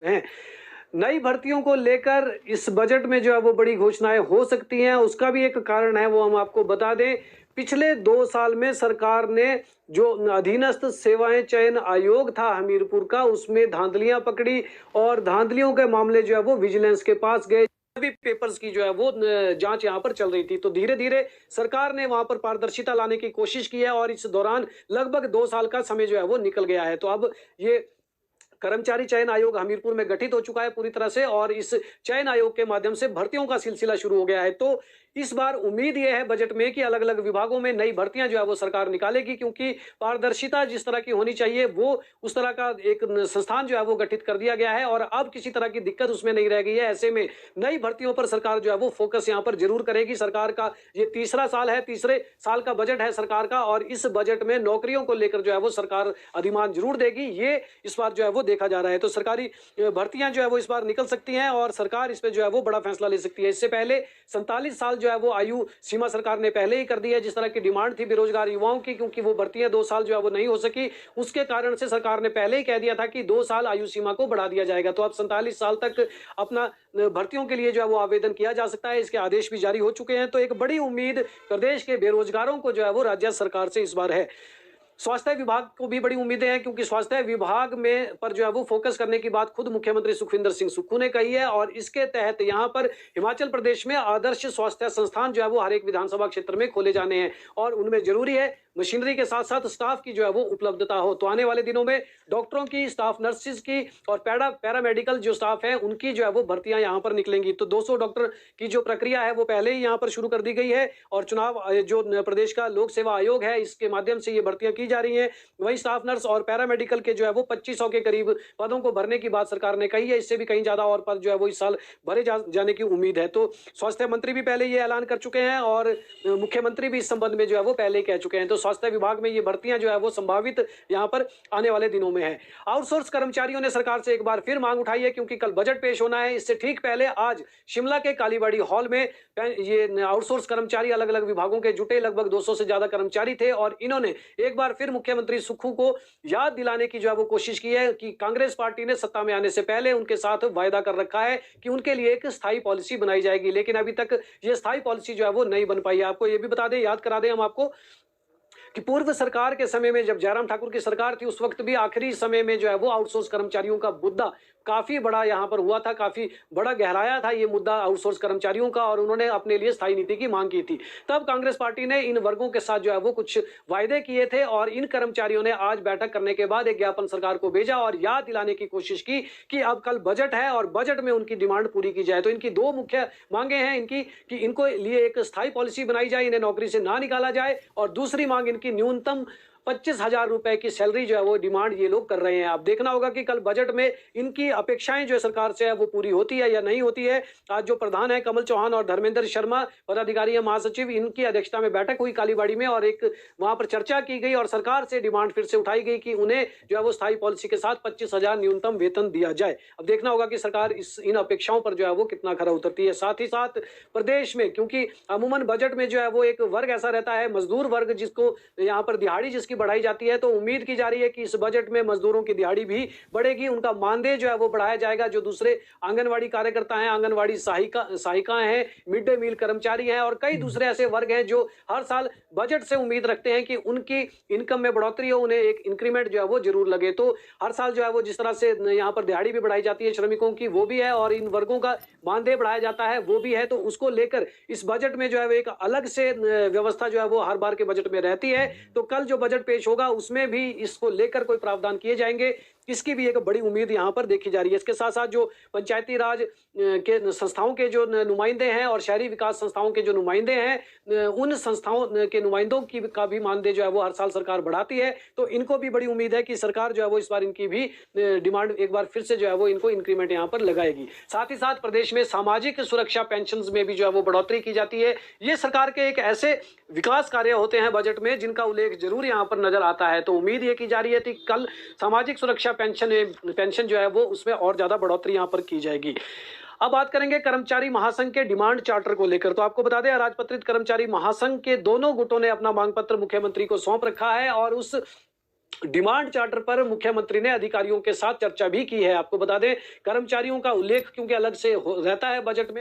हैं। नई भर्तियों को लेकर इस बजट में जो है वो बड़ी घोषणाएं हो सकती हैं। उसका भी एक कारण है, वो हम आपको बता दें। पिछले 2 साल में सरकार ने जो अधीनस्थ सेवाएं चयन आयोग था हमीरपुर का, उसमें धांधलियां पकड़ी और धांधलियों के मामले जो है वो विजिलेंस के पास गए। सभी पेपर्स की जो है वो जांच यहां पर चल रही थी। तो धीरे धीरे सरकार ने वहां पर पारदर्शिता लाने की कोशिश की है और इस दौरान लगभग 2 साल का समय जो है वो निकल गया है। तो अब ये कर्मचारी चयन आयोग हमीरपुर में गठित हो चुका है पूरी तरह से और इस चयन आयोग के माध्यम से भर्तियों का सिलसिला शुरू हो गया है। तो इस बार उम्मीद यह है बजट में कि अलग अलग विभागों में नई भर्तियां जो है वो सरकार निकालेगी, क्योंकि पारदर्शिता जिस तरह की होनी चाहिए वो उस तरह का एक संस्थान जो है वो गठित कर दिया गया है और अब किसी तरह की दिक्कत उसमें नहीं रह गई है। ऐसे में नई भर्तियों पर सरकार जो है वो फोकस यहाँ पर जरूर करेगी। सरकार का ये तीसरा साल है, तीसरे साल का बजट है सरकार का और इस बजट में नौकरियों को लेकर जो है वो सरकार अधिमान जरूर देगी। ये इस बार जो है वो देखा जा रहा है। तो सरकारी भर्तियां जो है वो इस बार निकल सकती हैं और सरकार इस पे जो है वो बड़ा फैसला ले सकती है। इससे पहले 47 साल जो है वो आयु सीमा सरकार ने पहले ही कर दी है, जिस तरह की डिमांड थी बेरोजगार युवाओं की, क्योंकि वो भर्तियां 2 साल जो है वो नहीं हो सकी, उसके कारण से सरकार ने पहले ही कह दिया था कि 2 साल आयु सीमा को बढ़ा दिया जाएगा। तो अब 47 साल तक अपना भर्तियों के लिए जो है वो आवेदन किया जा सकता है। इसके आदेश भी जारी हो चुके हैं। तो एक बड़ी उम्मीद प्रदेश के बेरोजगारों को जो है वो राज्य सरकार से इस बार है। स्वास्थ्य विभाग को भी बड़ी उम्मीदें हैं, क्योंकि स्वास्थ्य विभाग में पर जो है वो फोकस करने की बात खुद मुख्यमंत्री सुखविंदर सिंह सुक्खू ने कही है और इसके तहत यहां पर हिमाचल प्रदेश में आदर्श स्वास्थ्य संस्थान जो है वो हर एक विधानसभा क्षेत्र में खोले जाने हैं और उनमें जरूरी है मशीनरी के साथ साथ स्टाफ की जो है वो उपलब्धता हो। तो आने वाले दिनों में डॉक्टरों की, स्टाफ नर्सिस की और पैरामेडिकल जो स्टाफ है उनकी जो है वो भर्तियां यहां पर निकलेंगी। तो 200 डॉक्टर की जो प्रक्रिया है वो पहले ही यहां पर शुरू कर दी गई है और चुनाव जो प्रदेश का लोक सेवा आयोग है इसके माध्यम से ये भर्तियां की जा रही हैं। वही स्टाफ नर्स और पैरामेडिकल के जो है वो 2500 के करीब पदों को भरने की बात सरकार ने कही है। इससे भी कहीं ज्यादा और पद जो है वो इस साल भरे जाने की उम्मीद है। तो स्वास्थ्य मंत्री भी पहले ये ऐलान कर चुके हैं और मुख्यमंत्री भी इस संबंध में जो है वो पहले ही कह चुके हैं। तो स्वास्थ्य विभाग में ये भर्तियां जो है वो संभावित यहां पर आने वाले दिनों में है। आउटसोर्स कर्मचारियों ने सरकार से एक बार फिर मांग उठाई है, क्योंकि कल बजट पेश होना है। इससे ठीक पहले आज शिमला के कालीबाड़ी हॉल में ये आउटसोर्स कर्मचारी अलग अलग विभागों के जुटे, लगभग 200 से ज्यादा कर्मचारी थे और इन्होंने एक बार फिर मुख्यमंत्री सुक्खू को याद दिलाने की जो है वो कोशिश की है कि कांग्रेस पार्टी ने सत्ता में आने से पहले उनके साथ वायदा कर रखा है कि उनके लिए एक स्थायी पॉलिसी बनाई जाएगी, लेकिन अभी तक ये स्थायी पॉलिसी जो है वो नहीं बन पाई है। आपको ये भी बता दें, याद करा दें हम आपको कि पूर्व सरकार के समय में जब जयराम ठाकुर की सरकार थी उस वक्त भी आखिरी समय में जो है वो आउटसोर्स कर्मचारियों का मुद्दा काफी बड़ा यहां पर हुआ था, काफी बड़ा गहराया था ये मुद्दा आउटसोर्स कर्मचारियों का और उन्होंने अपने लिए स्थायी नीति की मांग की थी। तब कांग्रेस पार्टी ने इन वर्गों के साथ जो है वो कुछ वायदे किए थे और इन कर्मचारियों ने आज बैठक करने के बाद एक ज्ञापन सरकार को भेजा और याद दिलाने की कोशिश की कि अब कल बजट है और बजट में उनकी डिमांड पूरी की जाए। तो इनकी दो मुख्य मांगे हैं इनकी कि इनको लिए एक स्थायी पॉलिसी बनाई जाए, इन्हें नौकरी से ना निकाला जाए, और दूसरी मांग इनकी न्यूनतम 25,000 रुपए की सैलरी जो है वो डिमांड ये लोग कर रहे हैं। अब देखना होगा कि कल बजट में इनकी अपेक्षाएं जो सरकार से है वो पूरी होती है या नहीं होती है। आज जो प्रधान है कमल चौहान और धर्मेंद्र शर्मा पदाधिकारी है महासचिव, इनकी अध्यक्षता में बैठक हुई कालीबाड़ी में और एक वहां पर चर्चा की गई और सरकार से डिमांड फिर से उठाई गई कि उन्हें जो है वो स्थायी पॉलिसी के साथ 25,000 न्यूनतम वेतन दिया जाए। अब देखना होगा कि सरकार इन अपेक्षाओं पर जो है वो कितना खरा उतरती है। साथ ही साथ प्रदेश में, क्योंकि अमूमन बजट में जो है वो एक वर्ग ऐसा रहता है मजदूर वर्ग, जिसको यहाँ पर दिहाड़ी जिसकी बढ़ाई जाती है, तो उम्मीद की जा रही है कि इस बजट में मजदूरों की दिहाड़ी भी बढ़ेगी, उनका मानदेय जो है वो बढ़ाया जाएगा। जो दूसरे आंगनवाड़ी कार्यकर्ता हैं, आंगनवाड़ी सहायिकाएं हैं, मिड डे मील कर्मचारी हैं और कई दूसरे ऐसे वर्ग हैं जो हर साल बजट से उम्मीद रखते हैं कि उनकी इनकम में बढ़ोतरी हो, उन्हें एक इंक्रीमेंट जो है वो जरूर लगे। तो हर साल जो है वो जिस तरह से यहाँ पर दिहाड़ी भी बढ़ाई जाती है श्रमिकों की, वो भी है, और इन वर्गों का मानदेय बढ़ाया जाता है वो भी है। तो उसको लेकर इस बजट में जो है वो एक अलग से व्यवस्था जो है वो हर बार के बजट में रहती है। तो कल जो बजट पेश होगा उसमें भी इसको लेकर कोई प्रावधान किए जाएंगे, इसकी भी एक बड़ी उम्मीद यहां पर देखी जा रही है। इसके साथ साथ जो पंचायती राज के संस्थाओं के जो नुमाइंदे हैं और शहरी विकास संस्थाओं के जो नुमाइंदे हैं, उन संस्थाओं के नुमाइंदों की का भी मानदेय जो है वो हर साल सरकार बढ़ाती है। तो इनको भी बड़ी उम्मीद है कि सरकार जो है वो इस बार इनकी भी डिमांड एक बार फिर से जो है वो इनको इंक्रीमेंट यहाँ पर लगाएगी। साथ ही साथ प्रदेश में सामाजिक सुरक्षा पेंशन में भी जो है वो बढ़ोतरी की जाती है। ये सरकार के एक ऐसे विकास कार्य होते हैं बजट में जिनका उल्लेख जरूर यहाँ पर नजर आता है। तो उम्मीद ये की जा रही है कि कल सामाजिक सुरक्षा पेंशन जो है वो उसमें और ज्यादा बढ़ोतरी यहाँ पर की जाएगी। अब बात करेंगे कर्मचारी महासंघ के डिमांड चार्टर को लेकर। तो आपको बता दें, अराजपत्रित कर्मचारी महासंघ के दोनों गुटों ने अपना मांग पत्र मुख्यमंत्री को सौंप रखा है और उस डिमांड चार्टर पर मुख्यमंत्री ने अधिकारियों के साथ चर्चा भी की है। आपको बता दें, कर्मचारियों का उल्लेख क्योंकि अलग से रहता है बजट में।